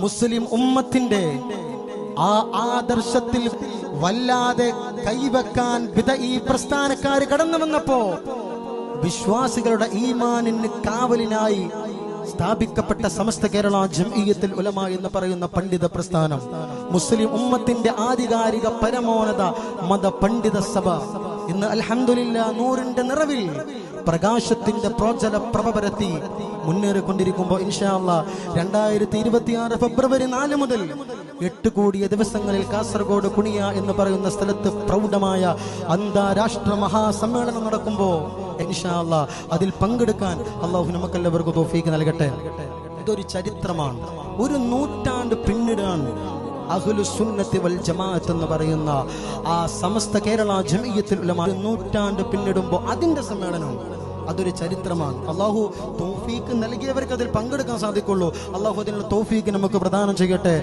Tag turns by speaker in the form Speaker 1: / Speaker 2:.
Speaker 1: മുസ്ലിം ഉമ്മത്തിന്റെ ആ ആദർശത്തിൽ വല്ലാതെ കൈവെക്കാൻ ഈ പ്രസ്ഥാനക്കാര് കടന്നു വന്നപ്പോ വിശ്വാസികളുടെ ഈമാനിന് കാവലിനായി സ്ഥാപിക്കപ്പെട്ട സമസ്ത കേരള ജംഇയ്യത്തുൽ ഉലമ എന്ന് പറയുന്ന പണ്ഡിത പ്രസ്ഥാനം, മുസ്ലിം ഉമ്മത്തിന്റെ ആധികാരിക പരമോന്നത മത പണ്ഡിത സഭ ഇന്ന് അൽഹംദുലില്ലാഹ് നൂറിന്റെ നിറവിൽ പ്രകാശത്തിന്റെ പ്രോജ്വല പ്രഭ പരത്തി മുന്നേറിക്കൊണ്ടിരിക്കുമ്പോൾ ഇൻഷാ അല്ലാഹ് 2026 ഫെബ്രുവരി 4 മുതൽ 8 കൂടിയ ദിവസങ്ങളിൽ കാസർഗോഡ് കുണിയ എന്ന് പറയുന്ന സ്ഥലത്ത് പ്രൗഢമായ അന്താരാഷ്ട്ര മഹാസമ്മേളനം നടക്കുമ്പോൾ ഇൻഷാ അല്ലാഹ് അതിൽ പങ്കെടുക്കാൻ അല്ലാഹു നമുക്കെല്ലാവർക്കും തൗഫീഖ് നൽകട്ടെ. ഇതൊരു ചരിത്രമാണ്. ഒരു നൂറ്റാണ്ട് പിന്നിടാണ് അഹ്ലുസ് സുന്നത്തി വൽ ജമാഅത്ത് എന്ന് പറയുന്ന ആ സമസ്ത കേരള ജംഇയ്യത്തുൽ ഉലമ നൂറ്റാണ്ട് പിന്നിടുമ്പോൾ അതിന്റെ സമ്മേളനം അതൊരു ചരിത്രമാണ്. അല്ലാഹു തൗഫീഖ് നൽകിയവർക്ക് അതിൽ പങ്കെടുക്കാൻ സാധിക്കുള്ളൂ. അല്ലാഹു അതിനുള്ള തൗഫീഖ് നമുക്ക് പ്രദാനം ചെയ്യട്ടെ.